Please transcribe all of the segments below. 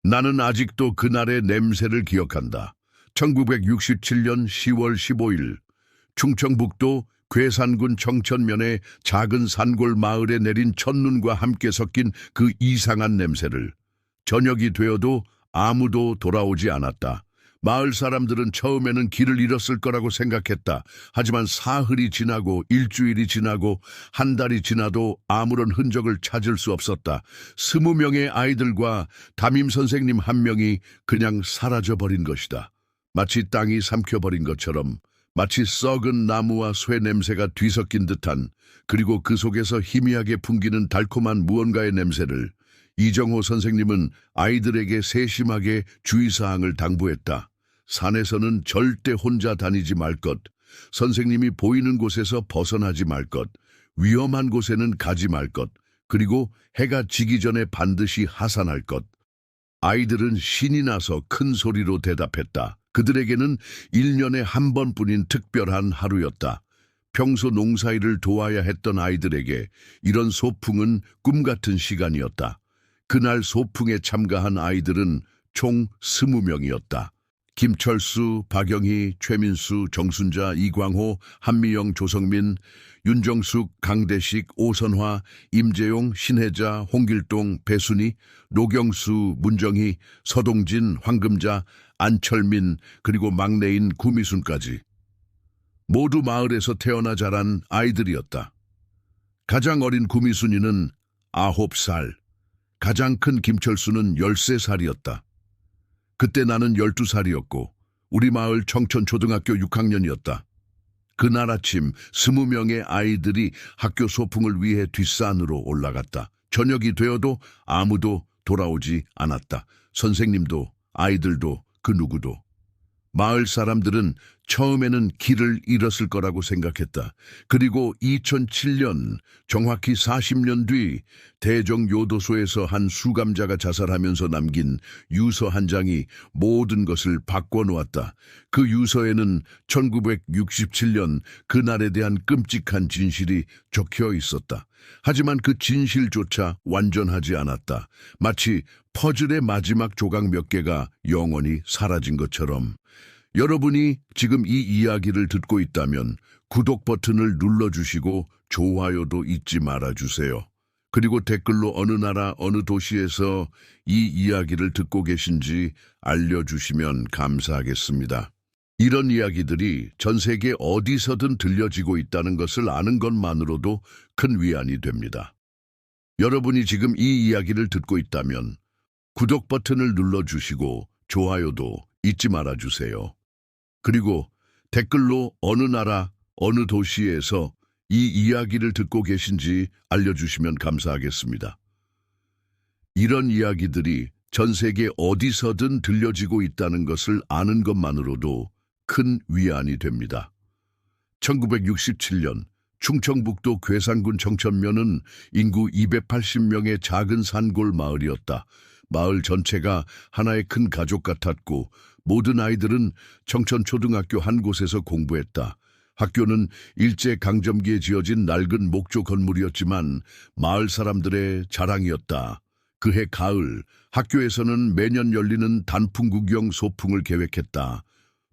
나는 아직도 그날의 냄새를 기억한다. 1967년 10월 15일, 충청북도 괴산군 청천면의 작은 산골 마을에 내린 첫눈과 함께 섞인 그 이상한 냄새를. 저녁이 되어도 아무도 돌아오지 않았다. 마을 사람들은 처음에는 길을 잃었을 거라고 생각했다. 하지만 사흘이 지나고 일주일이 지나고 한 달이 지나도 아무런 흔적을 찾을 수 없었다. 20명의 아이들과 담임 선생님 한 명이 그냥 사라져버린 것이다. 마치 땅이 삼켜버린 것처럼, 마치 썩은 나무와 쇠 냄새가 뒤섞인 듯한, 그리고 그 속에서 희미하게 풍기는 달콤한 무언가의 냄새를. 이정호 선생님은 아이들에게 세심하게 주의사항을 당부했다. 산에서는 절대 혼자 다니지 말 것, 선생님이 보이는 곳에서 벗어나지 말 것, 위험한 곳에는 가지 말 것, 그리고 해가 지기 전에 반드시 하산할 것. 아이들은 신이 나서 큰 소리로 대답했다. 그들에게는 1년에 한 번뿐인 특별한 하루였다. 평소 농사일을 도와야 했던 아이들에게 이런 소풍은 꿈 같은 시간이었다. 그날 소풍에 참가한 아이들은 총 20명이었다. 김철수, 박영희, 최민수, 정순자, 이광호, 한미영, 조성민, 윤정숙, 강대식, 오선화, 임재용, 신혜자, 홍길동, 배순희, 노경수, 문정희, 서동진, 황금자, 안철민, 그리고 막내인 구미순까지. 모두 마을에서 태어나 자란 아이들이었다. 가장 어린 구미순이는 9살, 가장 큰 김철수는 13살이었다. 그때 나는 12살이었고 우리 마을 청천초등학교 6학년이었다. 그날 아침 20명의 아이들이 학교 소풍을 위해 뒷산으로 올라갔다. 저녁이 되어도 아무도 돌아오지 않았다. 선생님도 아이들도 그 누구도. 마을 사람들은 처음에는 길을 잃었을 거라고 생각했다. 그리고 2007년, 정확히 40년 뒤 대정요도소에서 한 수감자가 자살하면서 남긴 유서 한 장이 모든 것을 바꿔놓았다. 그 유서에는 1967년 그날에 대한 끔찍한 진실이 적혀 있었다. 하지만 그 진실조차 완전하지 않았다. 마치 퍼즐의 마지막 조각 몇 개가 영원히 사라진 것처럼. 여러분이 지금 이 이야기를 듣고 있다면 구독 버튼을 눌러주시고 좋아요도 잊지 말아주세요. 그리고 댓글로 어느 나라 어느 도시에서 이 이야기를 듣고 계신지 알려주시면 감사하겠습니다. 이런 이야기들이 전 세계 어디서든 들려지고 있다는 것을 아는 것만으로도 큰 위안이 됩니다. 여러분이 지금 이 이야기를 듣고 있다면 구독 버튼을 눌러주시고 좋아요도 잊지 말아주세요. 그리고 댓글로 어느 나라, 어느 도시에서 이 이야기를 듣고 계신지 알려주시면 감사하겠습니다. 이런 이야기들이 전 세계 어디서든 들려지고 있다는 것을 아는 것만으로도 큰 위안이 됩니다. 1967년 충청북도 괴산군 청천면은 인구 280명의 작은 산골 마을이었다. 마을 전체가 하나의 큰 가족 같았고 모든 아이들은 청천초등학교 한 곳에서 공부했다. 학교는 일제강점기에 지어진 낡은 목조 건물이었지만 마을 사람들의 자랑이었다. 그해 가을, 학교에서는 매년 열리는 단풍구경 소풍을 계획했다.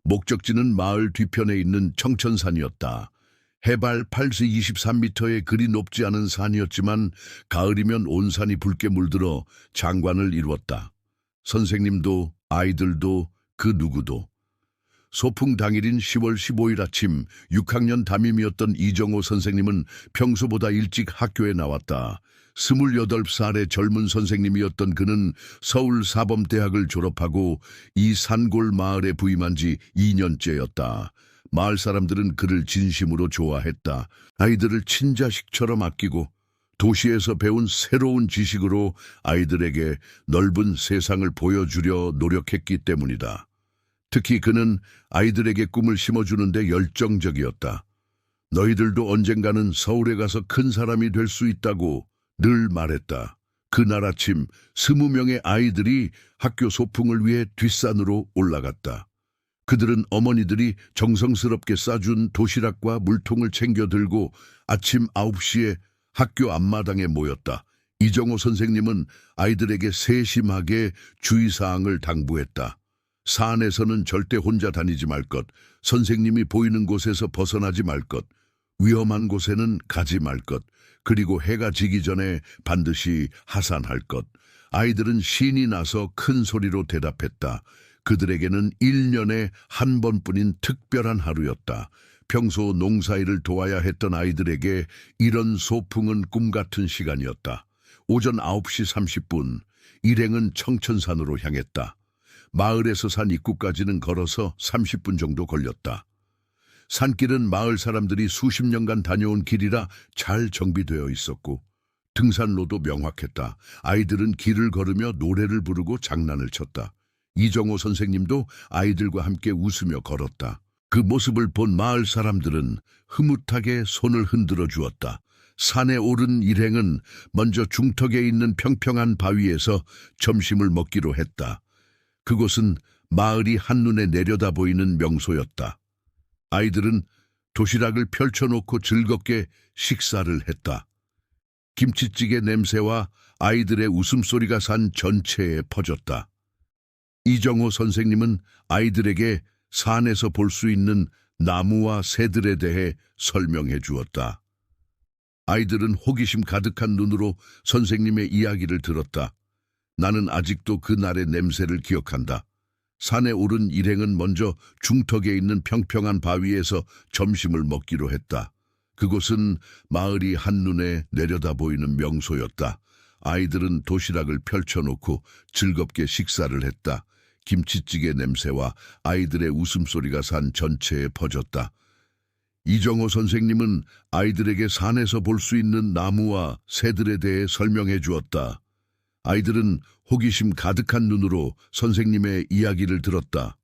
목적지는 마을 뒤편에 있는 청천산이었다. 해발 823m의 그리 높지 않은 산이었지만 가을이면 온 산이 붉게 물들어 장관을 이루었다. 선생님도 아이들도 그 누구도. 소풍 당일인 10월 15일 아침 6학년 담임이었던 이정호 선생님은 평소보다 일찍 학교에 나왔다. 28살의 젊은 선생님이었던 그는 서울사범대학을 졸업하고 이 산골 마을에 부임한 지 2년째였다. 마을 사람들은 그를 진심으로 좋아했다. 아이들을 친자식처럼 아끼고 도시에서 배운 새로운 지식으로 아이들에게 넓은 세상을 보여주려 노력했기 때문이다. 특히 그는 아이들에게 꿈을 심어주는데 열정적이었다. 너희들도 언젠가는 서울에 가서 큰 사람이 될 수 있다고 늘 말했다. 그날 아침 20명의 아이들이 학교 소풍을 위해 뒷산으로 올라갔다. 그들은 어머니들이 정성스럽게 싸준 도시락과 물통을 챙겨 들고 아침 9시에 학교 앞마당에 모였다. 이정호 선생님은 아이들에게 세심하게 주의사항을 당부했다. 산에서는 절대 혼자 다니지 말 것, 선생님이 보이는 곳에서 벗어나지 말 것, 위험한 곳에는 가지 말 것, 그리고 해가 지기 전에 반드시 하산할 것. 아이들은 신이 나서 큰 소리로 대답했다. 그들에게는 1년에 한 번뿐인 특별한 하루였다. 평소 농사일을 도와야 했던 아이들에게 이런 소풍은 꿈 같은 시간이었다. 오전 9시 30분, 일행은 청천산으로 향했다. 마을에서 산 입구까지는 걸어서 30분 정도 걸렸다. 산길은 마을 사람들이 수십 년간 다녀온 길이라 잘 정비되어 있었고 등산로도 명확했다. 아이들은 길을 걸으며 노래를 부르고 장난을 쳤다. 이정호 선생님도 아이들과 함께 웃으며 걸었다. 그 모습을 본 마을 사람들은 흐뭇하게 손을 흔들어 주었다. 산에 오른 일행은 먼저 중턱에 있는 평평한 바위에서 점심을 먹기로 했다. 그곳은 마을이 한눈에 내려다 보이는 명소였다. 아이들은 도시락을 펼쳐놓고 즐겁게 식사를 했다. 김치찌개 냄새와 아이들의 웃음소리가 산 전체에 퍼졌다. 이정호 선생님은 아이들에게 산에서 볼 수 있는 나무와 새들에 대해 설명해 주었다. 아이들은 호기심 가득한 눈으로 선생님의 이야기를 들었다. 나는 아직도 그 날의 냄새를 기억한다. 산에 오른 일행은 먼저 중턱에 있는 평평한 바위에서 점심을 먹기로 했다. 그곳은 마을이 한눈에 내려다 보이는 명소였다. 아이들은 도시락을 펼쳐놓고 즐겁게 식사를 했다. 김치찌개 냄새와 아이들의 웃음소리가 산 전체에 퍼졌다. 이정호 선생님은 아이들에게 산에서 볼 수 있는 나무와 새들에 대해 설명해 주었다. 아이들은 호기심 가득한 눈으로 선생님의 이야기를 들었다.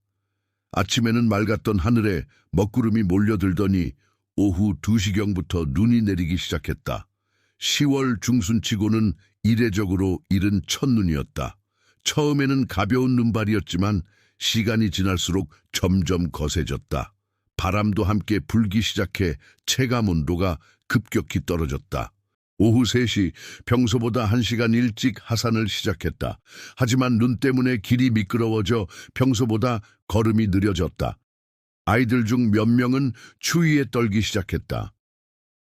아침에는 맑았던 하늘에 먹구름이 몰려들더니 오후 2시경부터 눈이 내리기 시작했다. 10월 중순치고는 이례적으로 이른 첫눈이었다. 처음에는 가벼운 눈발이었지만 시간이 지날수록 점점 거세졌다. 바람도 함께 불기 시작해 체감온도가 급격히 떨어졌다. 오후 3시, 평소보다 1시간 일찍 하산을 시작했다. 하지만 눈 때문에 길이 미끄러워져 평소보다 걸음이 느려졌다. 아이들 중 몇 명은 추위에 떨기 시작했다.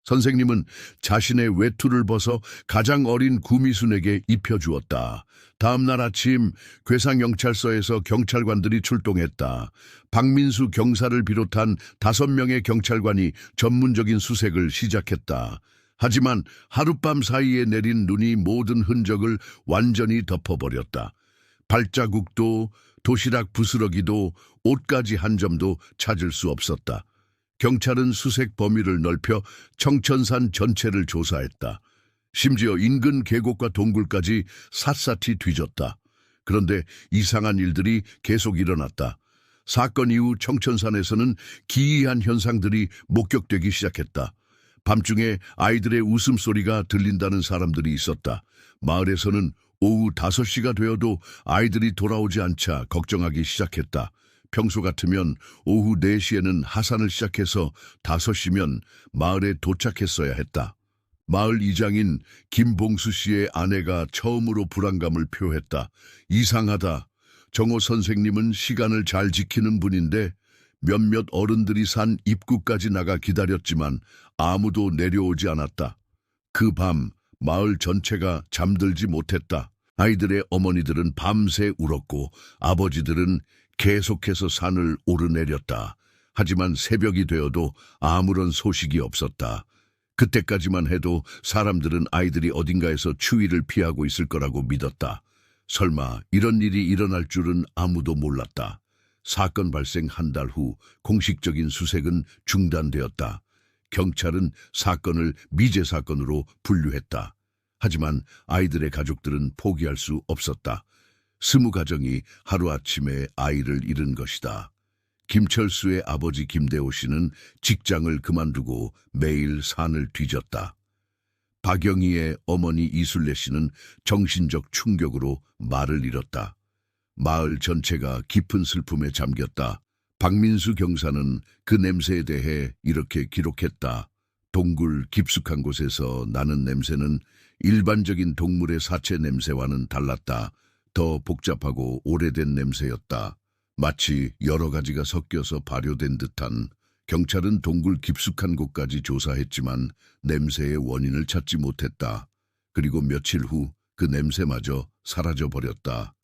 선생님은 자신의 외투를 벗어 가장 어린 구미순에게 입혀주었다. 다음 날 아침 괴상경찰서에서 경찰관들이 출동했다. 박민수 경사를 비롯한 5명의 경찰관이 전문적인 수색을 시작했다. 하지만 하룻밤 사이에 내린 눈이 모든 흔적을 완전히 덮어버렸다. 발자국도 도시락 부스러기도 옷가지 한 점도 찾을 수 없었다. 경찰은 수색 범위를 넓혀 청천산 전체를 조사했다. 심지어 인근 계곡과 동굴까지 샅샅이 뒤졌다. 그런데 이상한 일들이 계속 일어났다. 사건 이후 청천산에서는 기이한 현상들이 목격되기 시작했다. 밤중에 아이들의 웃음소리가 들린다는 사람들이 있었다. 마을에서는 오후 5시가 되어도 아이들이 돌아오지 않자 걱정하기 시작했다. 평소 같으면 오후 4시에는 하산을 시작해서 5시면 마을에 도착했어야 했다. 마을 이장인 김봉수 씨의 아내가 처음으로 불안감을 표했다. 이상하다. 정호 선생님은 시간을 잘 지키는 분인데 몇몇 어른들이 산 입구까지 나가 기다렸지만 아무도 내려오지 않았다. 그 밤 마을 전체가 잠들지 못했다. 아이들의 어머니들은 밤새 울었고 아버지들은 계속해서 산을 오르내렸다. 하지만 새벽이 되어도 아무런 소식이 없었다. 그때까지만 해도 사람들은 아이들이 어딘가에서 추위를 피하고 있을 거라고 믿었다. 설마 이런 일이 일어날 줄은 아무도 몰랐다. 사건 발생 한 달 후 공식적인 수색은 중단되었다. 경찰은 사건을 미제 사건으로 분류했다. 하지만 아이들의 가족들은 포기할 수 없었다. 20가정이 하루아침에 아이를 잃은 것이다. 김철수의 아버지 김대호 씨는 직장을 그만두고 매일 산을 뒤졌다. 박영희의 어머니 이술래 씨는 정신적 충격으로 말을 잃었다. 마을 전체가 깊은 슬픔에 잠겼다. 박민수 경사는 그 냄새에 대해 이렇게 기록했다. 동굴 깊숙한 곳에서 나는 냄새는 일반적인 동물의 사체 냄새와는 달랐다. 더 복잡하고 오래된 냄새였다. 마치 여러 가지가 섞여서 발효된 듯한. 경찰은 동굴 깊숙한 곳까지 조사했지만 냄새의 원인을 찾지 못했다. 그리고 며칠 후 그 냄새마저 사라져 버렸다.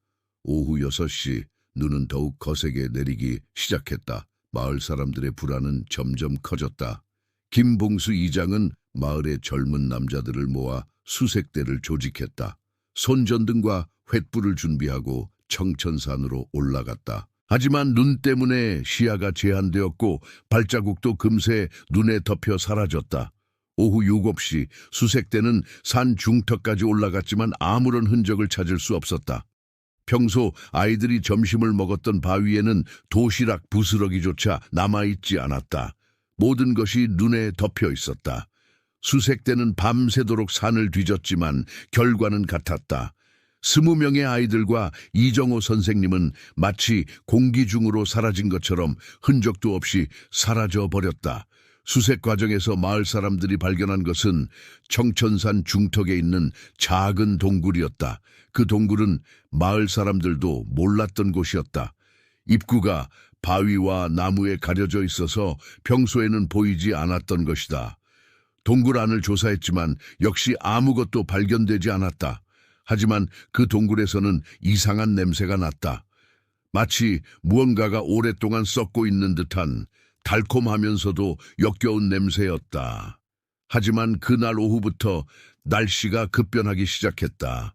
오후 6시 눈은 더욱 거세게 내리기 시작했다. 마을 사람들의 불안은 점점 커졌다. 김봉수 이장은 마을의 젊은 남자들을 모아 수색대를 조직했다. 손전등과 횃불을 준비하고 청천산으로 올라갔다. 하지만 눈 때문에 시야가 제한되었고 발자국도 금세 눈에 덮여 사라졌다. 오후 7시 수색대는 산 중턱까지 올라갔지만 아무런 흔적을 찾을 수 없었다. 평소 아이들이 점심을 먹었던 바위에는 도시락 부스러기조차 남아있지 않았다. 모든 것이 눈에 덮여 있었다. 수색대는 밤새도록 산을 뒤졌지만 결과는 같았다. 20명의 아이들과 이정호 선생님은 마치 공기 중으로 사라진 것처럼 흔적도 없이 사라져 버렸다. 수색 과정에서 마을 사람들이 발견한 것은 청천산 중턱에 있는 작은 동굴이었다. 그 동굴은 마을 사람들도 몰랐던 곳이었다. 입구가 바위와 나무에 가려져 있어서 평소에는 보이지 않았던 것이다. 동굴 안을 조사했지만 역시 아무것도 발견되지 않았다. 하지만 그 동굴에서는 이상한 냄새가 났다. 마치 무언가가 오랫동안 썩고 있는 듯한 달콤하면서도 역겨운 냄새였다. 하지만 그날 오후부터 날씨가 급변하기 시작했다.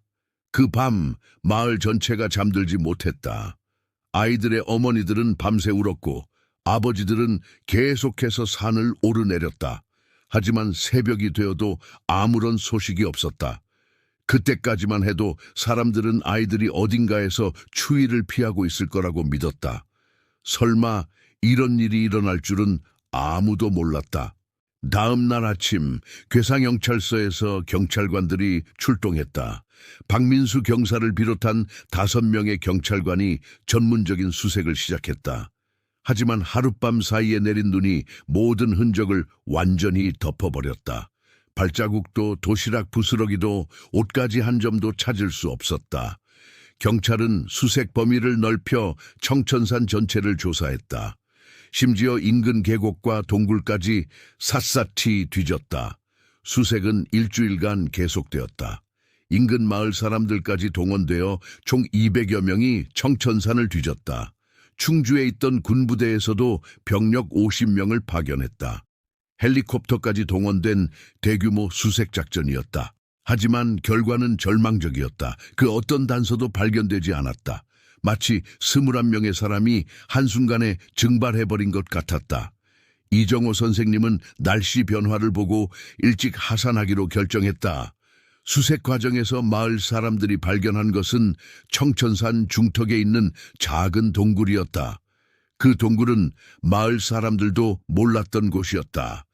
그 밤 마을 전체가 잠들지 못했다. 아이들의 어머니들은 밤새 울었고 아버지들은 계속해서 산을 오르내렸다. 하지만 새벽이 되어도 아무런 소식이 없었다. 그때까지만 해도 사람들은 아이들이 어딘가에서 추위를 피하고 있을 거라고 믿었다. 설마 이런 일이 일어날 줄은 아무도 몰랐다. 다음 날 아침 괴상경찰서에서 경찰관들이 출동했다. 박민수 경사를 비롯한 5명의 경찰관이 전문적인 수색을 시작했다. 하지만 하룻밤 사이에 내린 눈이 모든 흔적을 완전히 덮어버렸다. 발자국도 도시락 부스러기도 옷가지 한 점도 찾을 수 없었다. 경찰은 수색 범위를 넓혀 청천산 전체를 조사했다. 심지어 인근 계곡과 동굴까지 샅샅이 뒤졌다. 수색은 일주일간 계속되었다. 인근 마을 사람들까지 동원되어 총 200여 명이 청천산을 뒤졌다. 충주에 있던 군부대에서도 병력 50명을 파견했다. 헬리콥터까지 동원된 대규모 수색작전이었다. 하지만 결과는 절망적이었다. 그 어떤 단서도 발견되지 않았다. 마치 21명의 사람이 한순간에 증발해버린 것 같았다. 이정호 선생님은 날씨 변화를 보고 일찍 하산하기로 결정했다. 수색 과정에서 마을 사람들이 발견한 것은 청천산 중턱에 있는 작은 동굴이었다. 그 동굴은 마을 사람들도 몰랐던 곳이었다.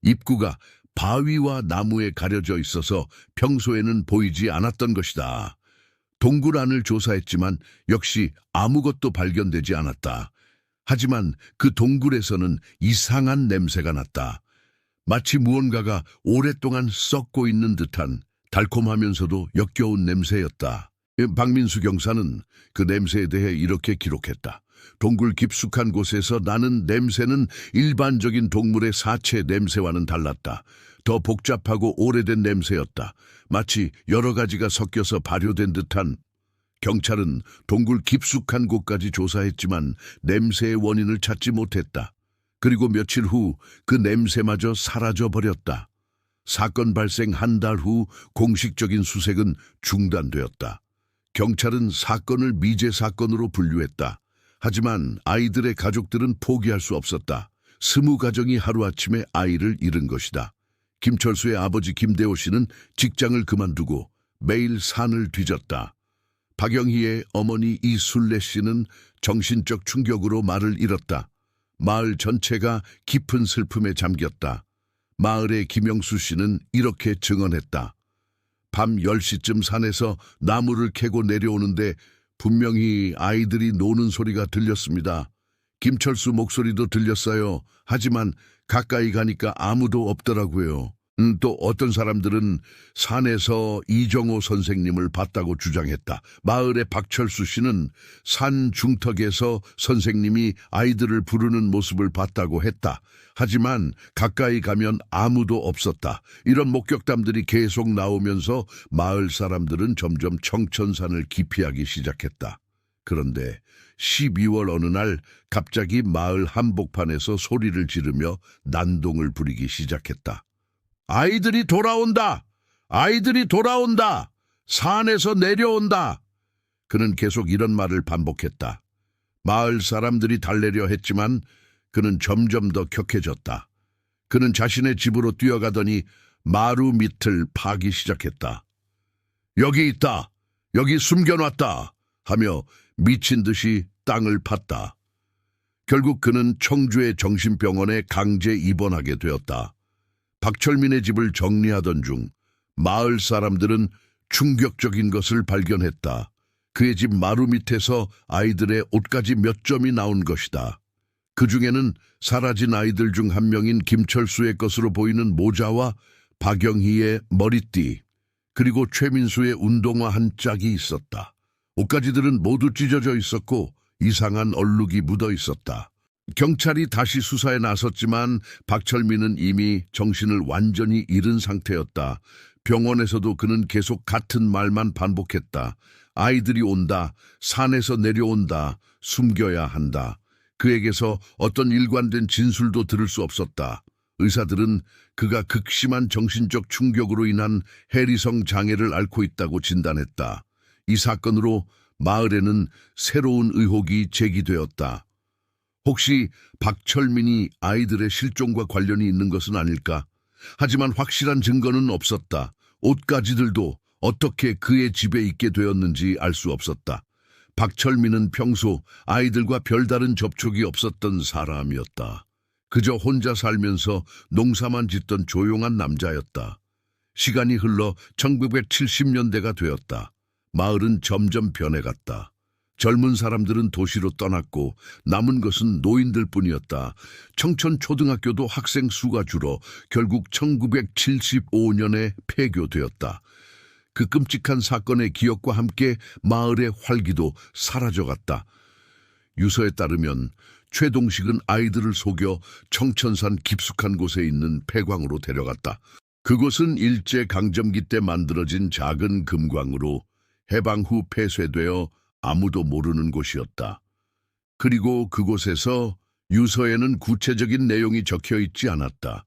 입구가 바위와 나무에 가려져 있어서 평소에는 보이지 않았던 것이다. 동굴 안을 조사했지만 역시 아무것도 발견되지 않았다. 하지만 그 동굴에서는 이상한 냄새가 났다. 마치 무언가가 오랫동안 썩고 있는 듯한 달콤하면서도 역겨운 냄새였다. 박민수 경사는 그 냄새에 대해 이렇게 기록했다. 동굴 깊숙한 곳에서 나는 냄새는 일반적인 동물의 사체 냄새와는 달랐다. 더 복잡하고 오래된 냄새였다. 마치 여러 가지가 섞여서 발효된 듯한. 경찰은 동굴 깊숙한 곳까지 조사했지만 냄새의 원인을 찾지 못했다. 그리고 며칠 후 그 냄새마저 사라져버렸다. 사건 발생 한 달 후 공식적인 수색은 중단되었다. 경찰은 사건을 미제 사건으로 분류했다. 하지만 아이들의 가족들은 포기할 수 없었다. 20가정이 하루아침에 아이를 잃은 것이다. 김철수의 아버지 김대호 씨는 직장을 그만두고 매일 산을 뒤졌다. 박영희의 어머니 이순례 씨는 정신적 충격으로 말을 잃었다. 마을 전체가 깊은 슬픔에 잠겼다. 마을의 김영수 씨는 이렇게 증언했다. 밤 10시쯤 산에서 나무를 캐고 내려오는데 분명히 아이들이 노는 소리가 들렸습니다. 김철수 목소리도 들렸어요. 하지만 가까이 가니까 아무도 없더라고요. 또 어떤 사람들은 산에서 이정호 선생님을 봤다고 주장했다. 마을의 박철수 씨는 산 중턱에서 선생님이 아이들을 부르는 모습을 봤다고 했다. 하지만 가까이 가면 아무도 없었다. 이런 목격담들이 계속 나오면서 마을 사람들은 점점 청천산을 기피하기 시작했다. 그런데 12월 어느 날 갑자기 마을 한복판에서 소리를 지르며 난동을 부리기 시작했다. 아이들이 돌아온다! 아이들이 돌아온다! 산에서 내려온다! 그는 계속 이런 말을 반복했다. 마을 사람들이 달래려 했지만 그는 점점 더 격해졌다. 그는 자신의 집으로 뛰어가더니 마루 밑을 파기 시작했다. 여기 있다! 여기 숨겨놨다! 하며 미친 듯이 땅을 팠다. 결국 그는 청주의 정신병원에 강제 입원하게 되었다. 박철민의 집을 정리하던 중 마을 사람들은 충격적인 것을 발견했다. 그의 집 마루 밑에서 아이들의 옷가지 몇 점이 나온 것이다. 그 중에는 사라진 아이들 중 한 명인 김철수의 것으로 보이는 모자와 박영희의 머리띠, 그리고 최민수의 운동화 한 짝이 있었다. 옷가지들은 모두 찢어져 있었고 이상한 얼룩이 묻어 있었다. 경찰이 다시 수사에 나섰지만 박철민은 이미 정신을 완전히 잃은 상태였다. 병원에서도 그는 계속 같은 말만 반복했다. 아이들이 온다. 산에서 내려온다. 숨겨야 한다. 그에게서 어떤 일관된 진술도 들을 수 없었다. 의사들은 그가 극심한 정신적 충격으로 인한 해리성 장애를 앓고 있다고 진단했다. 이 사건으로 마을에는 새로운 의혹이 제기되었다. 혹시 박철민이 아이들의 실종과 관련이 있는 것은 아닐까? 하지만 확실한 증거는 없었다. 옷가지들도 어떻게 그의 집에 있게 되었는지 알 수 없었다. 박철민은 평소 아이들과 별다른 접촉이 없었던 사람이었다. 그저 혼자 살면서 농사만 짓던 조용한 남자였다. 시간이 흘러 1970년대가 되었다. 마을은 점점 변해갔다. 젊은 사람들은 도시로 떠났고 남은 것은 노인들 뿐이었다. 청천 초등학교도 학생 수가 줄어 결국 1975년에 폐교되었다. 그 끔찍한 사건의 기억과 함께 마을의 활기도 사라져갔다. 유서에 따르면 최동식은 아이들을 속여 청천산 깊숙한 곳에 있는 폐광으로 데려갔다. 그곳은 일제강점기 때 만들어진 작은 금광으로 해방 후 폐쇄되어 아무도 모르는 곳이었다. 그리고 그곳에서 유서에는 구체적인 내용이 적혀 있지 않았다.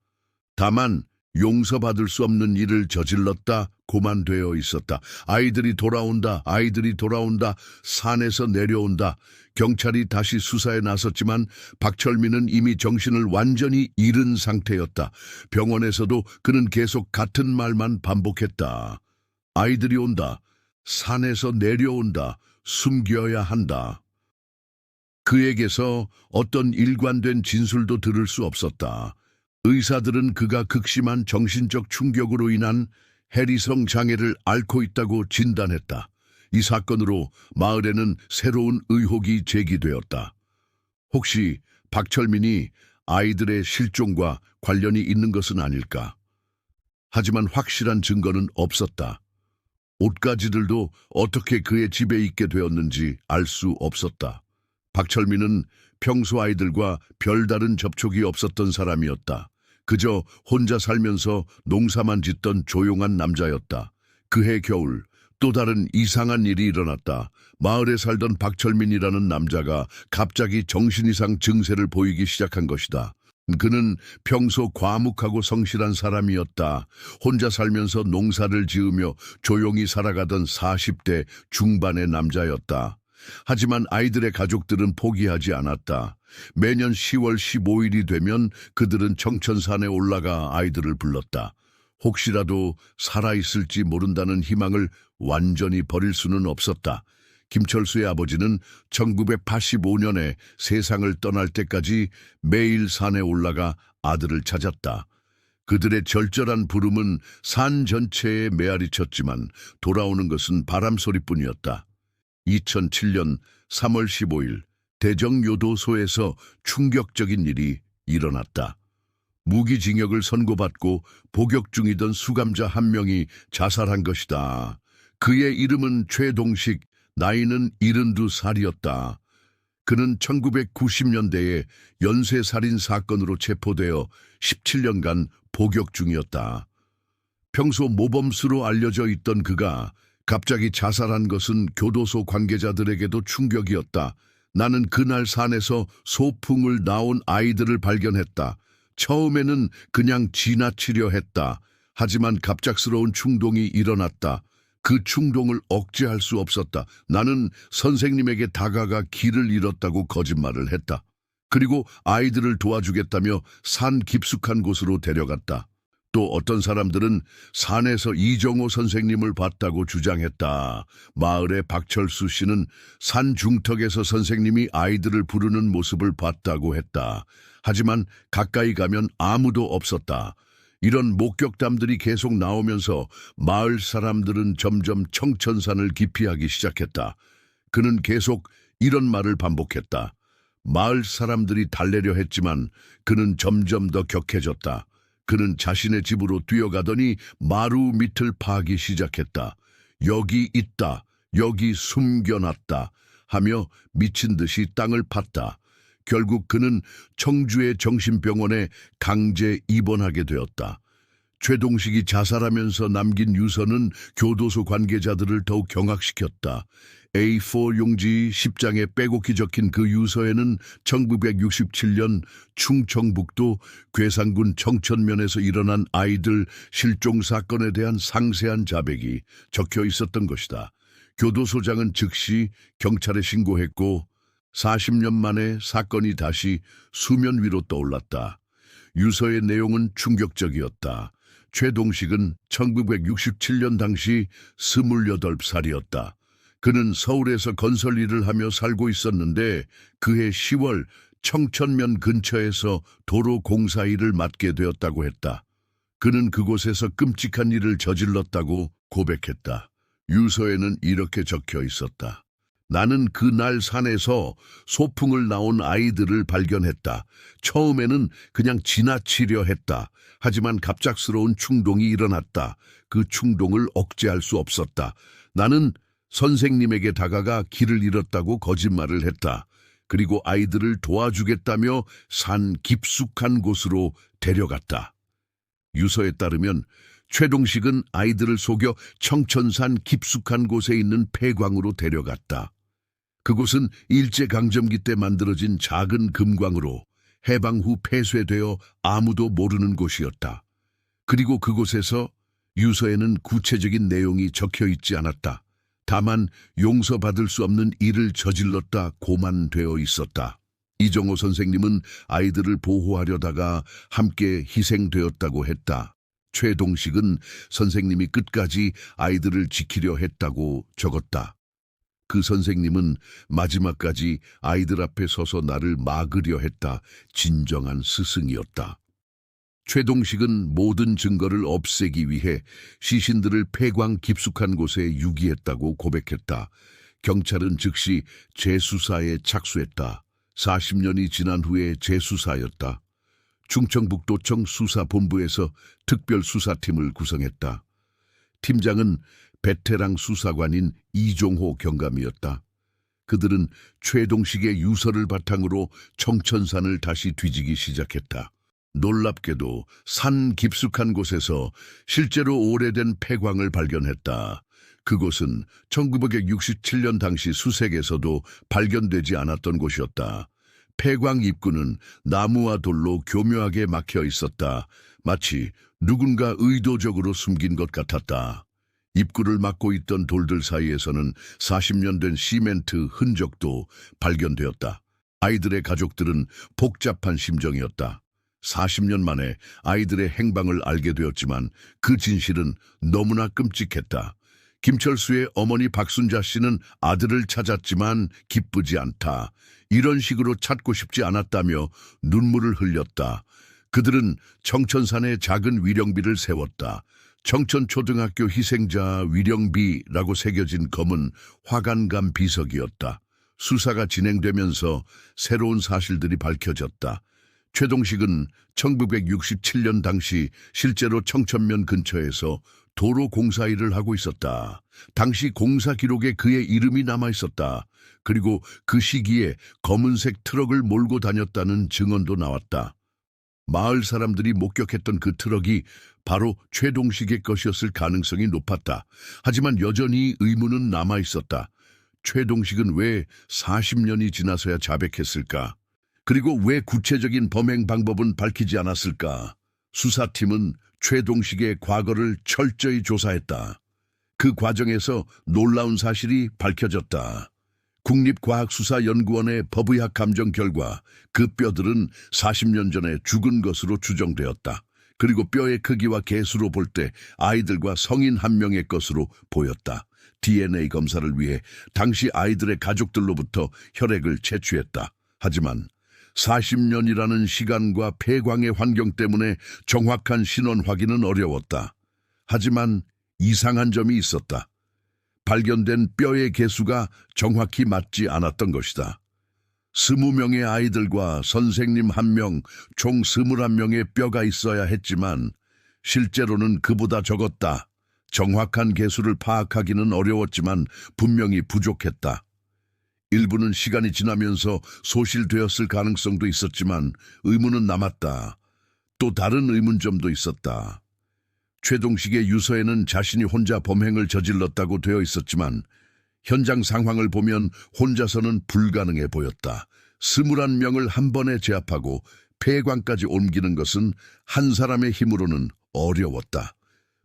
다만 용서받을 수 없는 일을 저질렀다고만 되어 있었다. 아이들이 돌아온다. 아이들이 돌아온다. 산에서 내려온다. 경찰이 다시 수사에 나섰지만 박철민은 이미 정신을 완전히 잃은 상태였다. 병원에서도 그는 계속 같은 말만 반복했다. 아이들이 온다. 산에서 내려온다. 숨겨야 한다. 그에게서 어떤 일관된 진술도 들을 수 없었다. 의사들은 그가 극심한 정신적 충격으로 인한 해리성 장애를 앓고 있다고 진단했다. 이 사건으로 마을에는 새로운 의혹이 제기되었다. 혹시 박철민이 아이들의 실종과 관련이 있는 것은 아닐까? 하지만 확실한 증거는 없었다. 옷가지들도 어떻게 그의 집에 있게 되었는지 알 수 없었다. 박철민은 평소 아이들과 별다른 접촉이 없었던 사람이었다. 그저 혼자 살면서 농사만 짓던 조용한 남자였다. 그해 겨울 또 다른 이상한 일이 일어났다. 마을에 살던 박철민이라는 남자가 갑자기 정신이상 증세를 보이기 시작한 것이다. 그는 평소 과묵하고 성실한 사람이었다. 혼자 살면서 농사를 지으며 조용히 살아가던 40대 중반의 남자였다. 하지만 아이들의 가족들은 포기하지 않았다. 매년 10월 15일이 되면 그들은 청천산에 올라가 아이들을 불렀다. 혹시라도 살아있을지 모른다는 희망을 완전히 버릴 수는 없었다. 김철수의 아버지는 1985년에 세상을 떠날 때까지 매일 산에 올라가 아들을 찾았다. 그들의 절절한 부름은 산 전체에 메아리쳤지만 돌아오는 것은 바람소리뿐이었다. 2007년 3월 15일 대정요도소에서 충격적인 일이 일어났다. 무기징역을 선고받고 복역 중이던 수감자 한 명이 자살한 것이다. 그의 이름은 최동식, 나이는 72살이었다. 그는 1990년대에 연쇄살인 사건으로 체포되어 17년간 복역 중이었다. 평소 모범수로 알려져 있던 그가 갑자기 자살한 것은 교도소 관계자들에게도 충격이었다. 나는 그날 산에서 소풍을 나온 아이들을 발견했다. 처음에는 그냥 지나치려 했다. 하지만 갑작스러운 충동이 일어났다. 그 충동을 억제할 수 없었다. 나는 선생님에게 다가가 길을 잃었다고 거짓말을 했다. 그리고 아이들을 도와주겠다며 산 깊숙한 곳으로 데려갔다. 또 어떤 사람들은 산에서 이정호 선생님을 봤다고 주장했다. 마을의 박철수 씨는 산 중턱에서 선생님이 아이들을 부르는 모습을 봤다고 했다. 하지만 가까이 가면 아무도 없었다. 이런 목격담들이 계속 나오면서 마을 사람들은 점점 청천산을 기피하기 시작했다. 그는 계속 이런 말을 반복했다. 마을 사람들이 달래려 했지만 그는 점점 더 격해졌다. 그는 자신의 집으로 뛰어가더니 마루 밑을 파기 시작했다. 여기 있다, 여기 숨겨놨다 하며 미친 듯이 땅을 팠다. 결국 그는 청주의 정신병원에 강제 입원하게 되었다. 최동식이 자살하면서 남긴 유서는 교도소 관계자들을 더욱 경악시켰다. A4 용지 10장에 빼곡히 적힌 그 유서에는 1967년 충청북도 괴산군 청천면에서 일어난 아이들 실종 사건에 대한 상세한 자백이 적혀 있었던 것이다. 교도소장은 즉시 경찰에 신고했고 40년 만에 사건이 다시 수면 위로 떠올랐다. 유서의 내용은 충격적이었다. 최동식은 1967년 당시 28살이었다. 그는 서울에서 건설 일을 하며 살고 있었는데 그해 10월 청천면 근처에서 도로 공사 일을 맡게 되었다고 했다. 그는 그곳에서 끔찍한 일을 저질렀다고 고백했다. 유서에는 이렇게 적혀 있었다. 나는 그날 산에서 소풍을 나온 아이들을 발견했다. 처음에는 그냥 지나치려 했다. 하지만 갑작스러운 충동이 일어났다. 그 충동을 억제할 수 없었다. 나는 선생님에게 다가가 길을 잃었다고 거짓말을 했다. 그리고 아이들을 도와주겠다며 산 깊숙한 곳으로 데려갔다. 유서에 따르면 최동식은 아이들을 속여 청천산 깊숙한 곳에 있는 폐광으로 데려갔다. 그곳은 일제강점기 때 만들어진 작은 금광으로 해방 후 폐쇄되어 아무도 모르는 곳이었다. 그리고 그곳에서 유서에는 구체적인 내용이 적혀 있지 않았다. 다만 용서받을 수 없는 일을 저질렀다고만 되어 있었다. 이정호 선생님은 아이들을 보호하려다가 함께 희생되었다고 했다. 최동식은 선생님이 끝까지 아이들을 지키려 했다고 적었다. 그 선생님은 마지막까지 아이들 앞에 서서 나를 막으려 했다. 진정한 스승이었다. 최동식은 모든 증거를 없애기 위해 시신들을 폐광 깊숙한 곳에 유기했다고 고백했다. 경찰은 즉시 재수사에 착수했다. 40년이 지난 후에 재수사였다. 충청북도청 수사본부에서 특별수사팀을 구성했다. 팀장은 베테랑 수사관인 이종호 경감이었다. 그들은 최동식의 유서를 바탕으로 청천산을 다시 뒤지기 시작했다. 놀랍게도 산 깊숙한 곳에서 실제로 오래된 폐광을 발견했다. 그곳은 1967년 당시 수색에서도 발견되지 않았던 곳이었다. 폐광 입구는 나무와 돌로 교묘하게 막혀 있었다. 마치 누군가 의도적으로 숨긴 것 같았다. 입구를 막고 있던 돌들 사이에서는 40년 된 시멘트 흔적도 발견되었다. 아이들의 가족들은 복잡한 심정이었다. 40년 만에 아이들의 행방을 알게 되었지만 그 진실은 너무나 끔찍했다. 김철수의 어머니 박순자 씨는 아들을 찾았지만 기쁘지 않다. 이런 식으로 찾고 싶지 않았다며 눈물을 흘렸다. 그들은 청천산에 작은 위령비를 세웠다. 청천초등학교 희생자 위령비라고 새겨진 검은 화관감 비석이었다. 수사가 진행되면서 새로운 사실들이 밝혀졌다. 최동식은 1967년 당시 실제로 청천면 근처에서 도로 공사 일을 하고 있었다. 당시 공사 기록에 그의 이름이 남아 있었다. 그리고 그 시기에 검은색 트럭을 몰고 다녔다는 증언도 나왔다. 마을 사람들이 목격했던 그 트럭이 바로 최동식의 것이었을 가능성이 높았다. 하지만 여전히 의문은 남아 있었다. 최동식은 왜 40년이 지나서야 자백했을까? 그리고 왜 구체적인 범행 방법은 밝히지 않았을까? 수사팀은 최동식의 과거를 철저히 조사했다. 그 과정에서 놀라운 사실이 밝혀졌다. 국립과학수사연구원의 법의학 감정 결과 그 뼈들은 40년 전에 죽은 것으로 추정되었다. 그리고 뼈의 크기와 개수로 볼 때 아이들과 성인 한 명의 것으로 보였다. DNA 검사를 위해 당시 아이들의 가족들로부터 혈액을 채취했다. 하지만 40년이라는 시간과 폐광의 환경 때문에 정확한 신원 확인은 어려웠다. 하지만 이상한 점이 있었다. 발견된 뼈의 개수가 정확히 맞지 않았던 것이다. 20명의 아이들과 선생님 1명, 총 21명의 뼈가 있어야 했지만 실제로는 그보다 적었다. 정확한 개수를 파악하기는 어려웠지만 분명히 부족했다. 일부는 시간이 지나면서 소실되었을 가능성도 있었지만 의문은 남았다. 또 다른 의문점도 있었다. 최동식의 유서에는 자신이 혼자 범행을 저질렀다고 되어 있었지만 현장 상황을 보면 혼자서는 불가능해 보였다. 21명을 한 번에 제압하고 폐광까지 옮기는 것은 한 사람의 힘으로는 어려웠다.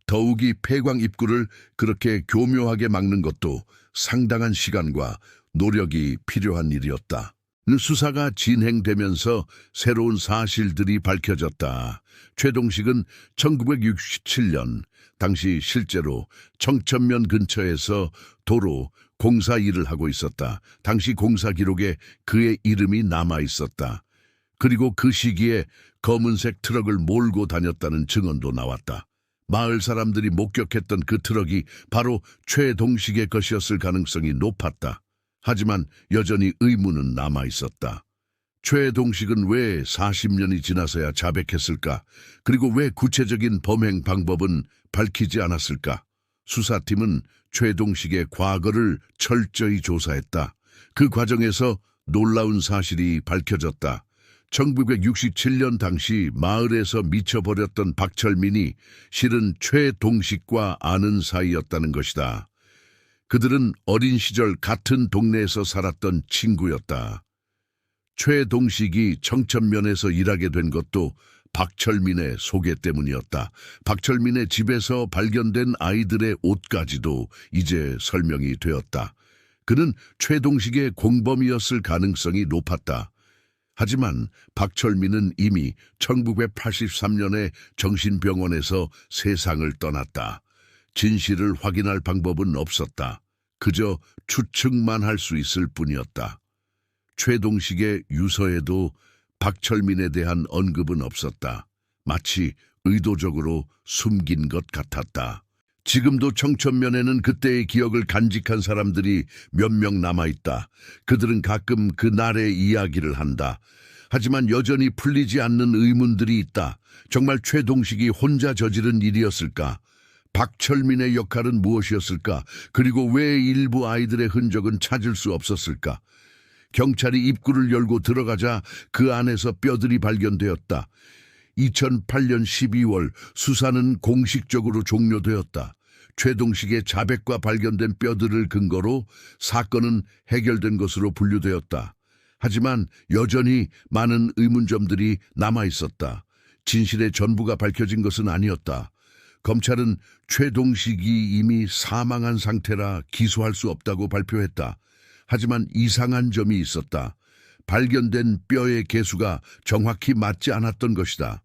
더욱이 폐광 입구를 그렇게 교묘하게 막는 것도 상당한 시간과 노력이 필요한 일이었다. 수사가 진행되면서 새로운 사실들이 밝혀졌다. 최동식은 1967년 당시 실제로 청천면 근처에서 도로 공사 일을 하고 있었다. 당시 공사 기록에 그의 이름이 남아 있었다. 그리고 그 시기에 검은색 트럭을 몰고 다녔다는 증언도 나왔다. 마을 사람들이 목격했던 그 트럭이 바로 최동식의 것이었을 가능성이 높았다. 하지만 여전히 의문은 남아 있었다. 최동식은 왜 40년이 지나서야 자백했을까? 그리고 왜 구체적인 범행 방법은 밝히지 않았을까? 수사팀은 최동식의 과거를 철저히 조사했다. 그 과정에서 놀라운 사실이 밝혀졌다. 1967년 당시 마을에서 미쳐버렸던 박철민이 실은 최동식과 아는 사이였다는 것이다. 그들은 어린 시절 같은 동네에서 살았던 친구였다. 최동식이 청천면에서 일하게 된 것도 박철민의 소개 때문이었다. 박철민의 집에서 발견된 아이들의 옷까지도 이제 설명이 되었다. 그는 최동식의 공범이었을 가능성이 높았다. 하지만 박철민은 이미 1983년에 정신병원에서 세상을 떠났다. 진실을 확인할 방법은 없었다. 그저 추측만 할 수 있을 뿐이었다. 최동식의 유서에도 박철민에 대한 언급은 없었다. 마치 의도적으로 숨긴 것 같았다. 지금도 청천면에는 그때의 기억을 간직한 사람들이 몇 명 남아있다. 그들은 가끔 그 날의 이야기를 한다. 하지만 여전히 풀리지 않는 의문들이 있다. 정말 최동식이 혼자 저지른 일이었을까? 박철민의 역할은 무엇이었을까? 그리고 왜 일부 아이들의 흔적은 찾을 수 없었을까? 경찰이 입구를 열고 들어가자 그 안에서 뼈들이 발견되었다. 2008년 12월 수사는 공식적으로 종료되었다. 최동식의 자백과 발견된 뼈들을 근거로 사건은 해결된 것으로 분류되었다. 하지만 여전히 많은 의문점들이 남아있었다. 진실의 전부가 밝혀진 것은 아니었다. 검찰은 최동식이 이미 사망한 상태라 기소할 수 없다고 발표했다. 하지만 이상한 점이 있었다. 발견된 뼈의 개수가 정확히 맞지 않았던 것이다.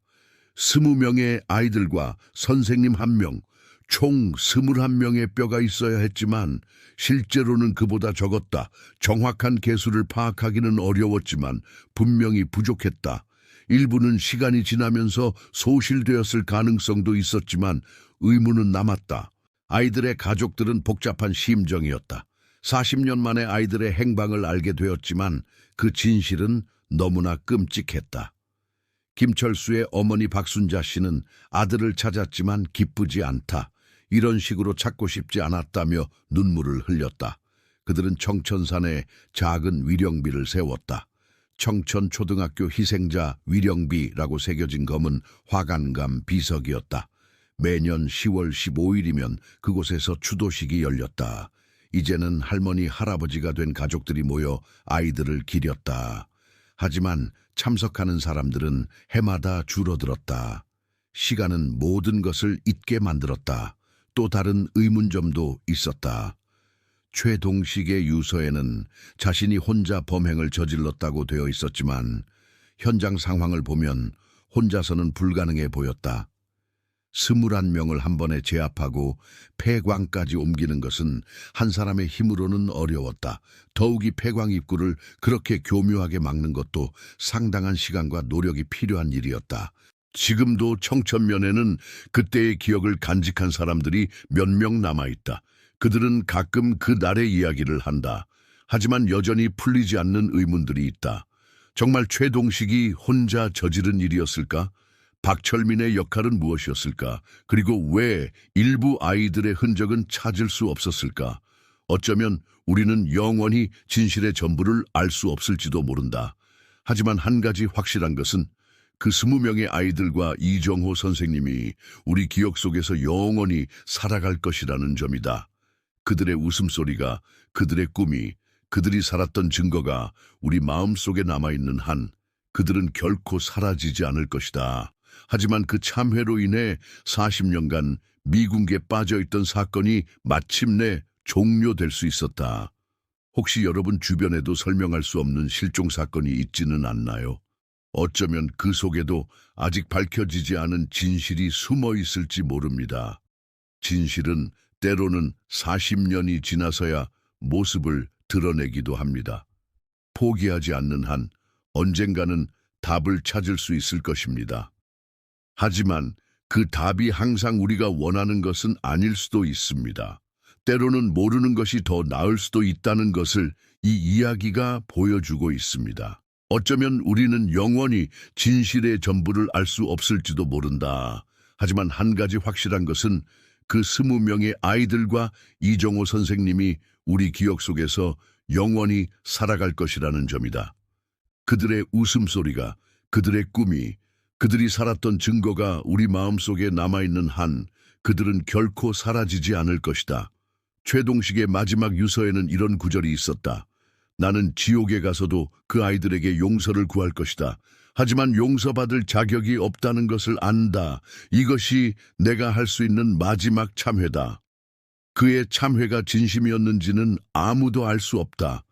20명의 아이들과 선생님 1명, 총 21명의 뼈가 있어야 했지만 실제로는 그보다 적었다. 정확한 개수를 파악하기는 어려웠지만 분명히 부족했다. 일부는 시간이 지나면서 소실되었을 가능성도 있었지만 의문은 남았다. 아이들의 가족들은 복잡한 심정이었다. 40년 만에 아이들의 행방을 알게 되었지만 그 진실은 너무나 끔찍했다. 김철수의 어머니 박순자 씨는 아들을 찾았지만 기쁘지 않다. 이런 식으로 찾고 싶지 않았다며 눈물을 흘렸다. 그들은 청천산에 작은 위령비를 세웠다. 청천초등학교 희생자 위령비라고 새겨진 검은 화관감 비석이었다. 매년 10월 15일이면 그곳에서 추도식이 열렸다. 이제는 할머니, 할아버지가 된 가족들이 모여 아이들을 기렸다. 하지만 참석하는 사람들은 해마다 줄어들었다. 시간은 모든 것을 잊게 만들었다. 또 다른 의문점도 있었다. 최동식의 유서에는 자신이 혼자 범행을 저질렀다고 되어 있었지만 현장 상황을 보면 혼자서는 불가능해 보였다. 21명을 한 번에 제압하고 폐광까지 옮기는 것은 한 사람의 힘으로는 어려웠다. 더욱이 폐광 입구를 그렇게 교묘하게 막는 것도 상당한 시간과 노력이 필요한 일이었다. 지금도 청천면에는 그때의 기억을 간직한 사람들이 몇 명 남아있다. 그들은 가끔 그 날의 이야기를 한다. 하지만 여전히 풀리지 않는 의문들이 있다. 정말 최동식이 혼자 저지른 일이었을까? 박철민의 역할은 무엇이었을까? 그리고 왜 일부 아이들의 흔적은 찾을 수 없었을까? 어쩌면 우리는 영원히 진실의 전부를 알 수 없을지도 모른다. 하지만 한 가지 확실한 것은 그 20명의 아이들과 이정호 선생님이 우리 기억 속에서 영원히 살아갈 것이라는 점이다. 그들의 웃음소리가, 그들의 꿈이, 그들이 살았던 증거가 우리 마음속에 남아있는 한 그들은 결코 사라지지 않을 것이다. 하지만 그 참회로 인해 40년간 미궁에 빠져있던 사건이 마침내 종료될 수 있었다. 혹시 여러분 주변에도 설명할 수 없는 실종 사건이 있지는 않나요? 어쩌면 그 속에도 아직 밝혀지지 않은 진실이 숨어 있을지 모릅니다. 진실은 때로는 40년이 지나서야 모습을 드러내기도 합니다. 포기하지 않는 한 언젠가는 답을 찾을 수 있을 것입니다. 하지만 그 답이 항상 우리가 원하는 것은 아닐 수도 있습니다. 때로는 모르는 것이 더 나을 수도 있다는 것을 이 이야기가 보여주고 있습니다. 어쩌면 우리는 영원히 진실의 전부를 알 수 없을지도 모른다. 하지만 한 가지 확실한 것은 그 20명의 아이들과 이정호 선생님이 우리 기억 속에서 영원히 살아갈 것이라는 점이다. 그들의 웃음소리가, 그들의 꿈이, 그들이 살았던 증거가 우리 마음속에 남아있는 한 그들은 결코 사라지지 않을 것이다. 최동식의 마지막 유서에는 이런 구절이 있었다. 나는 지옥에 가서도 그 아이들에게 용서를 구할 것이다. 하지만 용서받을 자격이 없다는 것을 안다. 이것이 내가 할 수 있는 마지막 참회다. 그의 참회가 진심이었는지는 아무도 알 수 없다.